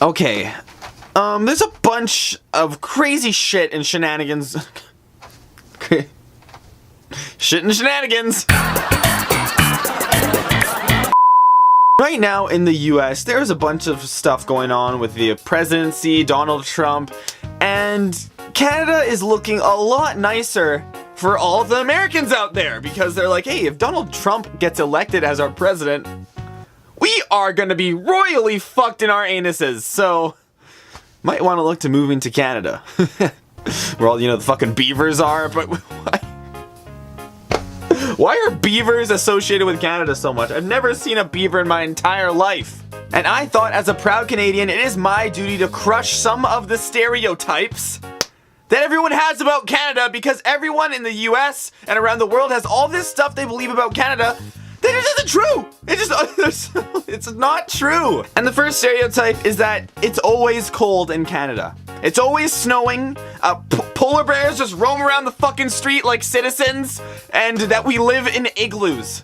Okay. There's a bunch of crazy shit and shenanigans. Shit and shenanigans. Right now in the US, there's a bunch of stuff going on with the presidency, Donald Trump, and Canada is looking a lot nicer for all of the Americans out there because they're like, hey, if Donald Trump gets elected as our president, we are gonna be royally fucked in our anuses, so might want to look to moving to Canada. Where all, you know, the fucking beavers are, but why are beavers associated with Canada so much? I've never seen a beaver in my entire life. And I thought, as a proud Canadian, it is my duty to crush some of the stereotypes that everyone has about Canada, because everyone in the US and around the world has all this stuff they believe about Canada that it isn't true. It's not true. And the first stereotype is that it's always cold in Canada. It's always snowing, polar bears just roam around the fucking street like citizens, and that we live in igloos.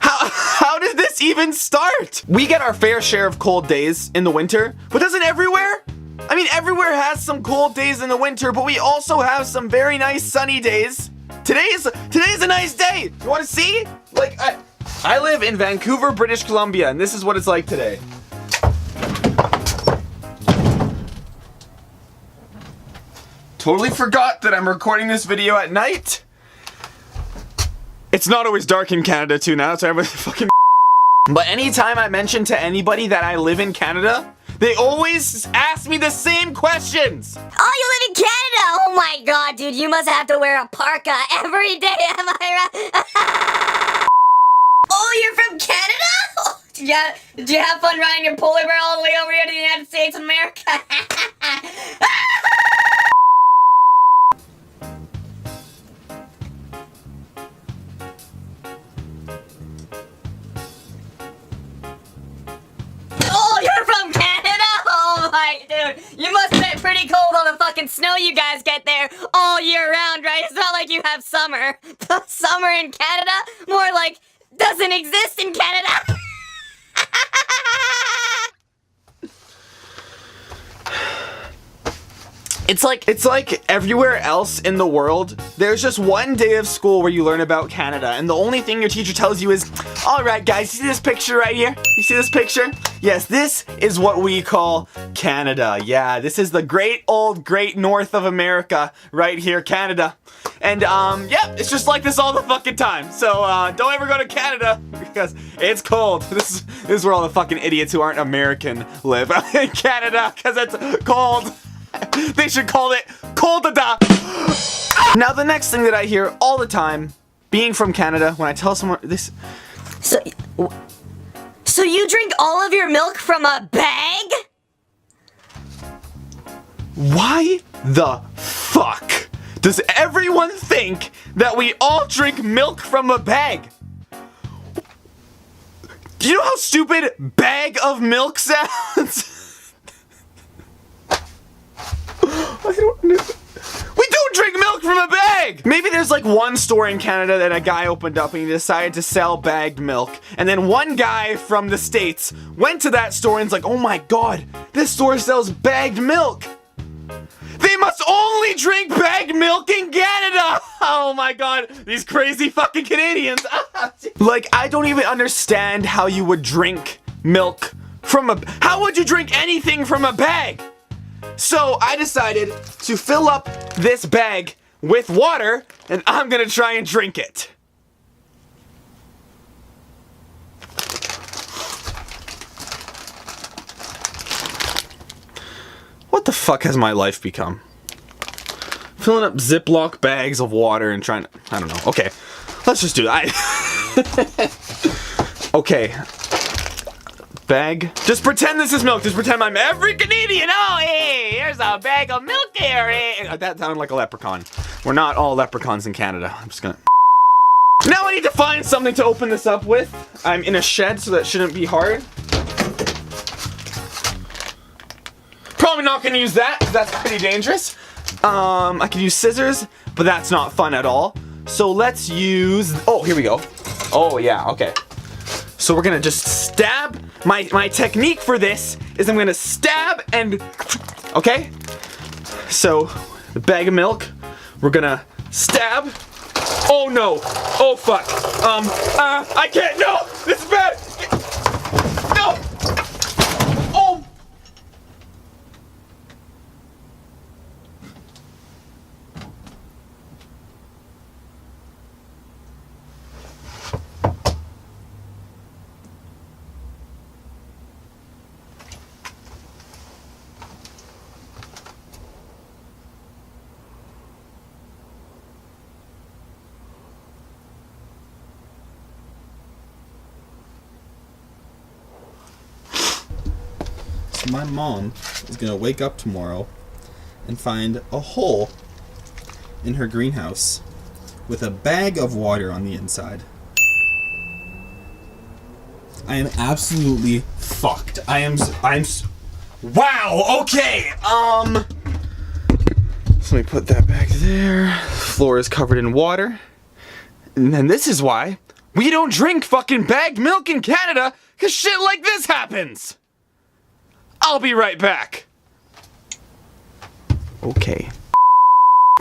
How did this even start? We get our fair share of cold days in the winter, but doesn't everywhere? I mean, everywhere has some cold days in the winter, but we also have some very nice sunny days. Today's a nice day. You want to see? Like, I live in Vancouver, British Columbia, and this is what it's like today. Totally forgot that I'm recording this video at night. It's not always dark in Canada too now, so everybody fucking. But anytime I mention to anybody that I live in Canada, they always ask me the same questions. Oh, you live in Canada? Oh my god, dude, you must have to wear a parka every day, am I right? Oh, you're from Canada? Did you have fun riding your polar bear all the way over here to the United States of America? Dude, you must have been pretty cold on the fucking snow you guys get there all year round, right? It's not like you have summer. Summer in Canada? More like, doesn't exist in Canada. It's like everywhere else in the world, there's just one day of school where you learn about Canada, and the only thing your teacher tells you is, alright guys, you see this picture right here? You see this picture? Yes, this is what we call Canada. Yeah, this is the great north of America right here, Canada. And yeah, it's just like this all the fucking time. So don't ever go to Canada because it's cold. This is where all the fucking idiots who aren't American live. In Canada, because it's cold. They should call it Cold-a-da. Now the next thing that I hear all the time, being from Canada, when I tell someone this. So you drink all of your milk from a bag? Why the fuck does everyone think that we all drink milk from a bag? Do you know how stupid bag of milk sounds? We don't drink milk from a bag! Maybe there's like one store in Canada that a guy opened up and he decided to sell bagged milk. And then one guy from the States went to that store and was like, oh my god, this store sells bagged milk! They must only drink bagged milk in Canada! Oh my god, these crazy fucking Canadians! Like, I don't even understand how you would drink milk from a... How would you drink anything from a bag? So I decided to fill up this bag with water, and I'm gonna try and drink it. What the fuck has my life become? Filling up Ziploc bags of water and trying to... I don't know. Okay, let's just do that. Okay. Bag. Just pretend this is milk. Just pretend I'm every Canadian. Oh, hey, here's a bag of milk here. Hey. That sounded like a leprechaun. We're not all leprechauns in Canada. I'm just gonna... Now I need to find something to open this up with. I'm in a shed, so that shouldn't be hard. Probably not gonna use that, 'cause that's pretty dangerous. I could use scissors, but that's not fun at all. So let's use... Oh, here we go. Oh, yeah, okay. So we're gonna just stab my technique for this is I'm gonna stab and, okay? So, the bag of milk, we're gonna stab. Oh no, oh fuck. I can't, no, this is bad. No. Oh. My mom is gonna wake up tomorrow and find a hole in her greenhouse with a bag of water on the inside. I am absolutely fucked. Wow, okay, so let me put that back there. Floor is covered in water. And then this is why we don't drink fucking bagged milk in Canada, cause shit like this happens. I'll be right back. Okay.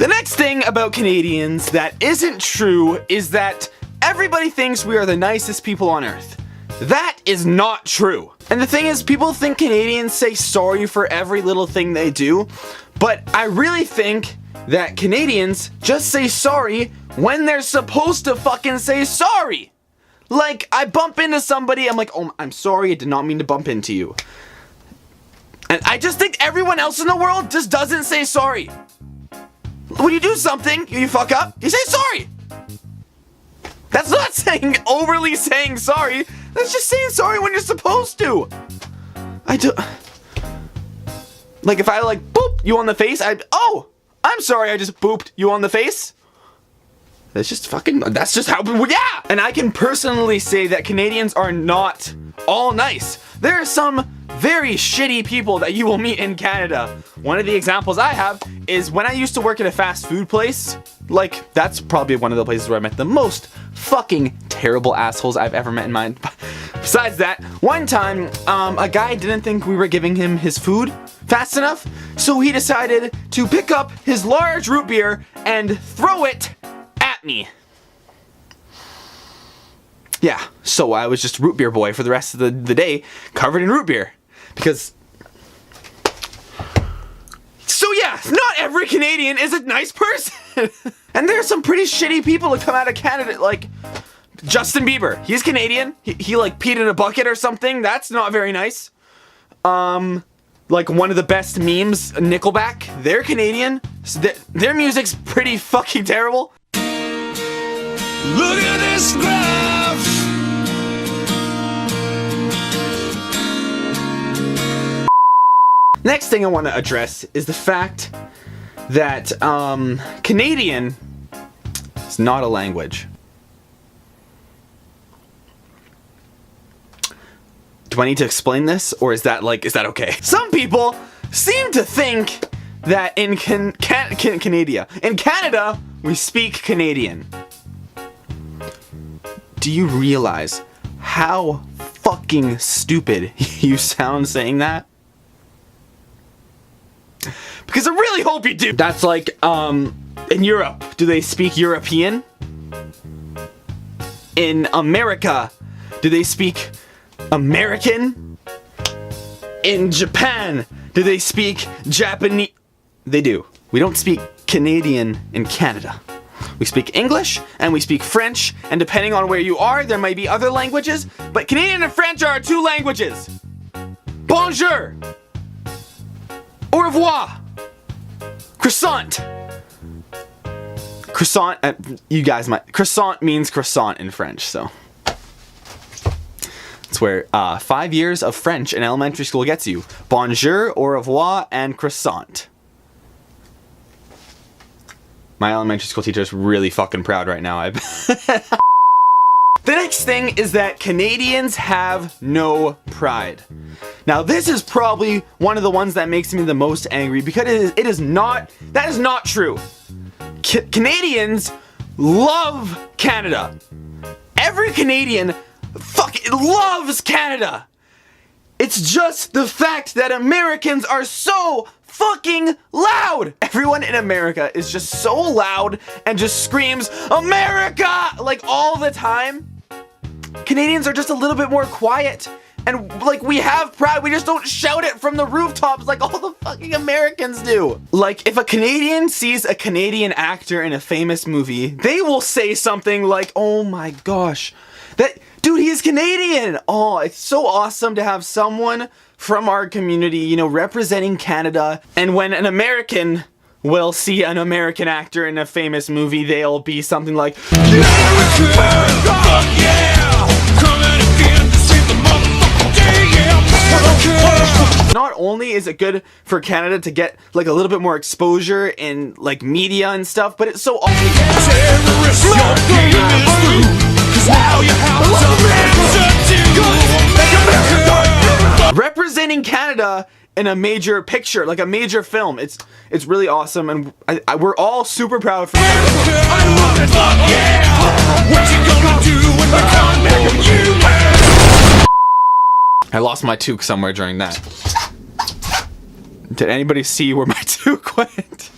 The next thing about Canadians that isn't true is that everybody thinks we are the nicest people on earth. That is not true. And the thing is, people think Canadians say sorry for every little thing they do, but I really think that Canadians just say sorry when they're supposed to fucking say sorry. Like, I bump into somebody, I'm like, oh, I'm sorry, I did not mean to bump into you. And I just think everyone else in the world just doesn't say sorry. When you do something, you fuck up, you say sorry. That's not saying overly saying sorry. That's just saying sorry when you're supposed to. Like if I like boop you on the face, oh, I'm sorry I just booped you on the face. That's just how, yeah! And I can personally say that Canadians are not all nice. There are some very shitty people that you will meet in Canada. One of the examples I have is when I used to work at a fast food place. Like, that's probably one of the places where I met the most fucking terrible assholes I've ever met in my... Besides that, one time, a guy didn't think we were giving him his food fast enough, so he decided to pick up his large root beer and throw it at me. Yeah, so I was just root beer boy for the rest of the day, covered in root beer. Because... So yeah, not every Canadian is a nice person. And there's some pretty shitty people that come out of Canada, like Justin Bieber. He's Canadian. He like peed in a bucket or something. That's not very nice. Like one of the best memes, Nickelback. They're Canadian. So their music's pretty fucking terrible. Look at this graph. Next thing I want to address is the fact that Canadian is not a language. Do I need to explain this, or is that okay? Some people seem to think that in Canada we speak Canadian. Do you realize how fucking stupid you sound saying that? Because I really hope you do. That's like, in Europe, do they speak European? In America, do they speak American? In Japan, do they speak Japanese? They do. We don't speak Canadian in Canada. We speak English, and we speak French, and depending on where you are, there might be other languages, but Canadian and French are our two languages. Bonjour! Au revoir! Croissant! Croissant, you guys might, croissant means croissant in French, so. It's where 5 years of French in elementary school gets you. Bonjour, au revoir, and croissant. My elementary school teacher is really fucking proud right now. The next thing is that Canadians have no pride. Now this is probably one of the ones that makes me the most angry because that is not true. Canadians love Canada. Every Canadian fucking loves Canada. It's just the fact that Americans are so fucking loud. Everyone in America is just so loud and just screams, America, like all the time. Canadians are just a little bit more quiet. And like, we have pride, we just don't shout it from the rooftops like all the fucking Americans do. Like, if a Canadian sees a Canadian actor in a famous movie, they will say something like, oh my gosh, that dude, he's Canadian. Oh, it's so awesome to have someone from our community, you know, representing Canada. And when an American will see an American actor in a famous movie, they'll be something like, America, fuck yeah! Not only is it good for Canada to get like a little bit more exposure in like media and stuff, but it's so awesome. Terrorists, your game is through, 'cause now you have to representing Canada in a major picture, like a major film. It's really awesome, and we're all super proud for Canada. I love it. Fuck yeah! What you gonna do when we come back? I lost my toque somewhere during that. Did anybody see where my toque went?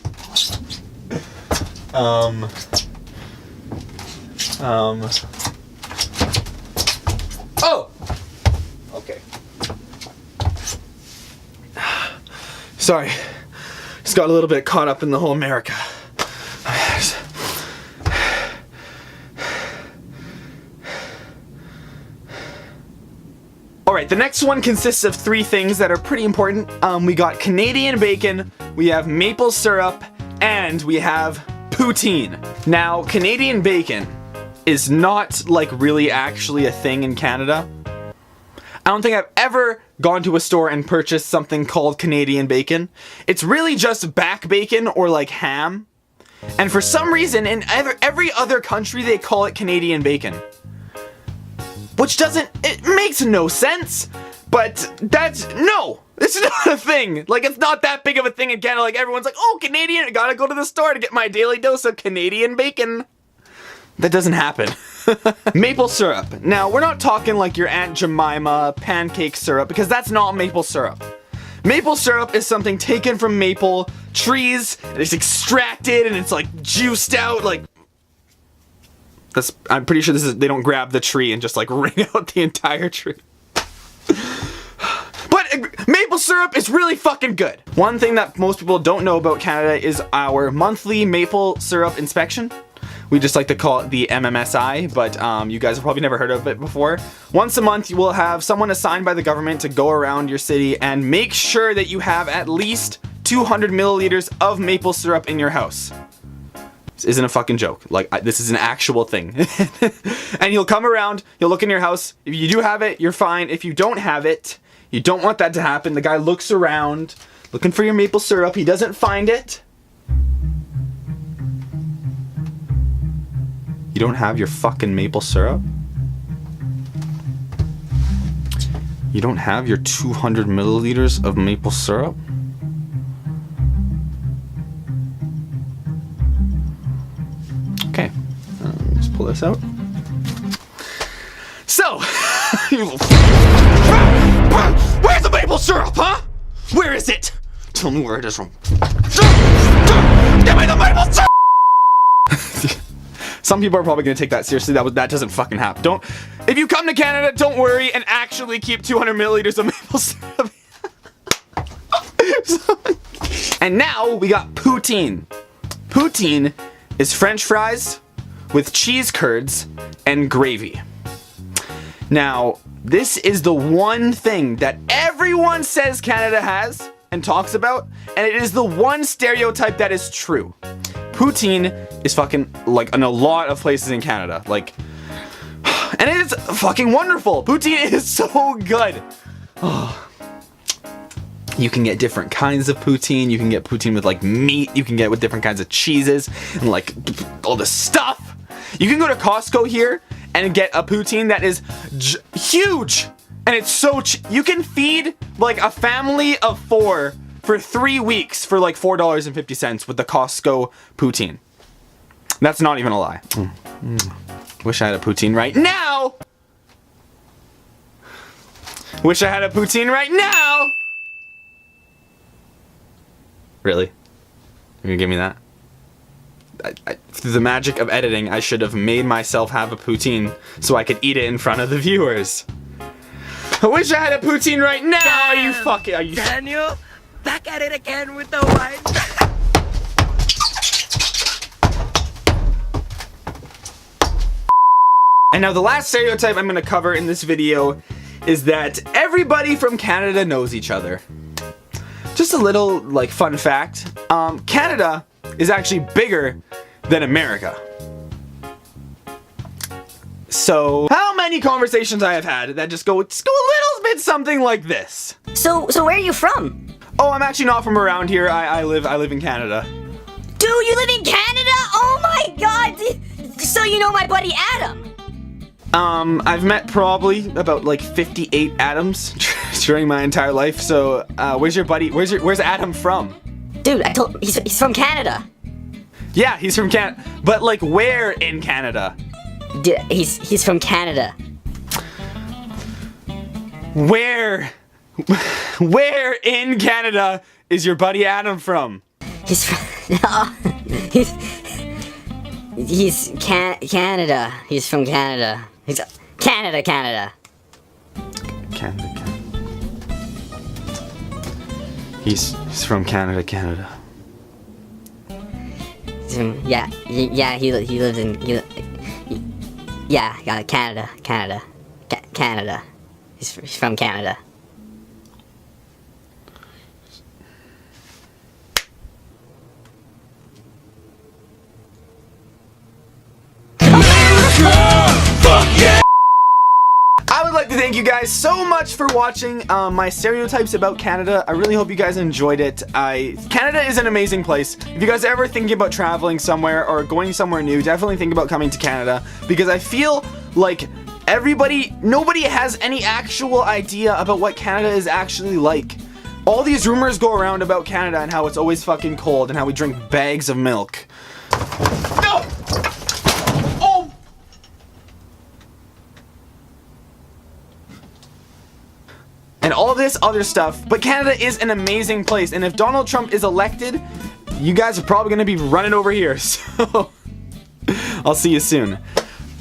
Oh! Okay. Sorry. Just got a little bit caught up in the whole America. Alright, the next one consists of 3 things that are pretty important. We got Canadian bacon, we have maple syrup, and we have poutine. Now, Canadian bacon is not like really actually a thing in Canada. I don't think I've ever gone to a store and purchased something called Canadian bacon. It's really just back bacon or like ham. And for some reason, in every other country, they call it Canadian bacon. Which it makes no sense, but no, it's not a thing. Like, it's not that big of a thing in Canada. Like, everyone's like, oh, Canadian, I gotta go to the store to get my daily dose of Canadian bacon. That doesn't happen. Maple syrup. Now, we're not talking like your Aunt Jemima pancake syrup, because that's not maple syrup. Maple syrup is something taken from maple trees, and it's extracted, and it's like juiced out, like, I'm pretty sure they don't grab the tree and just like wring out the entire tree. But maple syrup is really fucking good. One thing that most people don't know about Canada is our monthly maple syrup inspection. We just like to call it the MMSI, but you guys have probably never heard of it before. Once a month, you will have someone assigned by the government to go around your city and make sure that you have at least 200 milliliters of maple syrup in your house. This isn't a fucking joke. Like, this is an actual thing. And you'll come around, you'll look in your house. If you do have it, you're fine. If you don't have it, you don't want that to happen. The guy looks around, looking for your maple syrup. He doesn't find it. You don't have your fucking maple syrup? You don't have your 200 milliliters of maple syrup? Okay, let's pull this out. So, where's the maple syrup, huh? Where is it? Tell me where it is from. Give me the maple syrup! Some people are probably gonna take that seriously. That doesn't fucking happen. If you come to Canada, don't worry and actually keep 200 milliliters of maple syrup. And now we got poutine. Poutine is French fries with cheese curds and gravy. Now, this is the one thing that everyone says Canada has and talks about, and it is the one stereotype that is true. Poutine is fucking, like, in a lot of places in Canada, like, and it is fucking wonderful. Poutine is so good. Oh. You can get different kinds of poutine. You can get poutine with like meat. You can get with different kinds of cheeses and like all this stuff. You can go to Costco here and get a poutine that is huge, and it's so you can feed like a family of 4 for 3 weeks for like $4.50 with the Costco poutine. That's not even a lie. Wish I had a poutine right now. Wish I had a poutine right now! Really? You're gonna give me that? Through the magic of editing, I should have made myself have a poutine so I could eat it in front of the viewers. I wish I had a poutine right now! Are you fucking... Are you... Daniel, back at it again with the wine. And now the last stereotype I'm gonna cover in this video is that everybody from Canada knows each other. Just a little, like, fun fact. Canada is actually bigger than America. So, how many conversations I have had that just go a little bit something like this. So where are you from? Oh, I'm actually not from around here. I live in Canada. Dude, you live in Canada? Oh my god! So you know my buddy Adam? I've met probably about like 58 Adams during my entire life. So, where's your buddy? Where's Adam from? Dude, I told he's from Canada. Yeah, he's from Canada. But like, where in Canada? Dude, he's from Canada. Where in Canada is your buddy Adam from? He's from he's Canada. He's from Canada. He's Canada. Canada. He's from Canada. Yeah, he lives in Canada. He's from Canada. I would like to thank you guys so much for watching my stereotypes about Canada. I really hope you guys enjoyed it. Canada is an amazing place. If you guys are ever thinking about traveling somewhere or going somewhere new, definitely think about coming to Canada, because I feel like nobody has any actual idea about what Canada is actually like. All these rumors go around about Canada and how it's always fucking cold and how we drink bags of milk. No! Oh! And all this other stuff, but Canada is an amazing place, and if Donald Trump is elected, you guys are probably gonna be running over here, so I'll see you soon.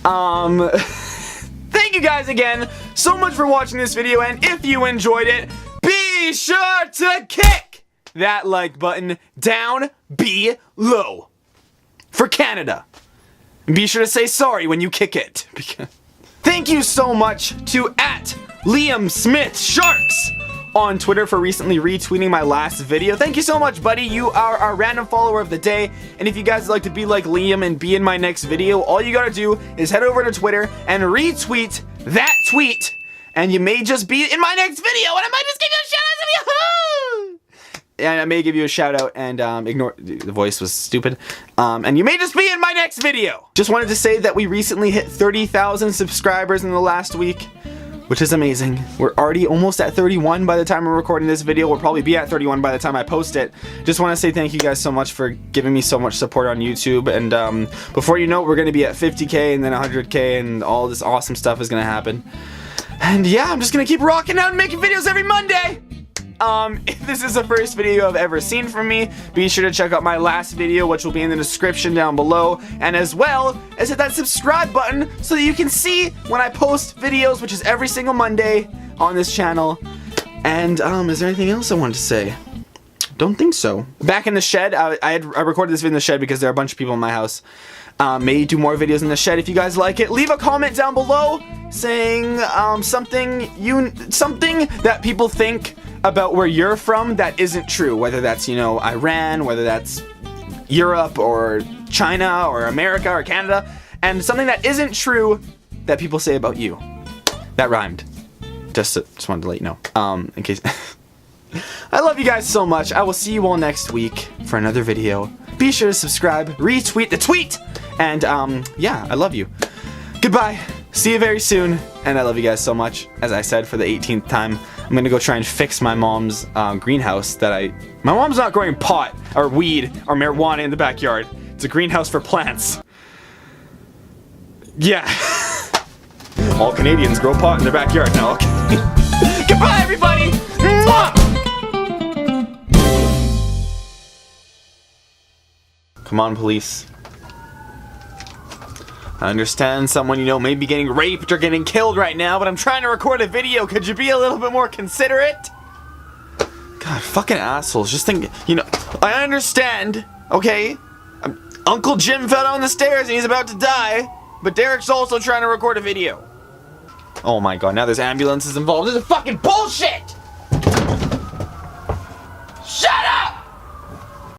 Thank you guys again so much for watching this video, and if you enjoyed it, be sure to kick that like button down below for Canada. And be sure to say sorry when you kick it. Thank you so much to @LiamSmithSharks on Twitter for recently retweeting my last video. Thank you so much, buddy. You are our random follower of the day. And if you guys would like to be like Liam and be in my next video, all you gotta do is head over to Twitter and retweet that tweet, and you may just be in my next video, and I might just give you a shout out. And I may give you a shout out and ignore, the voice was stupid. And you may just be in my next video. Just wanted to say that we recently hit 30,000 subscribers in the last week, which is amazing. We're already almost at 31 by the time we're recording this video. We'll probably be at 31 by the time I post it. Just want to say thank you guys so much for giving me so much support on YouTube. And before you know it, we're going to be at 50K and then 100K, and all this awesome stuff is going to happen. And yeah, I'm just going to keep rocking out and making videos every Monday. If this is the first video I've ever seen from me, be sure to check out my last video, which will be in the description down below, and as well as hit that subscribe button so that you can see when I post videos, which is every single Monday on this channel. And is there anything else I wanted to say? Don't think so. Back in the shed, I recorded this video in the shed because there are a bunch of people in my house. May do more videos in the shed if you guys like it. Leave a comment down below saying something that people think about where you're from that isn't true, whether that's, you know, Iran, whether that's Europe or China or America or Canada, and something that isn't true that people say about you. That rhymed. Just wanted to let you know. In case I love you guys so much. I will see you all next week for another video. Be sure to subscribe, retweet the tweet, and yeah, I love you. Goodbye. See you very soon, and I love you guys so much. As I said for the 18th time, I'm gonna go try and fix my mom's greenhouse my mom's not growing pot or weed or marijuana in the backyard. It's a greenhouse for plants. Yeah. All Canadians grow pot in their backyard now. Okay. Goodbye. Bye, everybody. Mwah! Come on, police. I understand someone you know may be getting raped or getting killed right now, but I'm trying to record a video. Could you be a little bit more considerate? God, fucking assholes. Just think, you know, I understand, okay? Uncle Jim fell down the stairs and he's about to die, but Derek's also trying to record a video. Oh my god, now there's ambulances involved. This is fucking bullshit!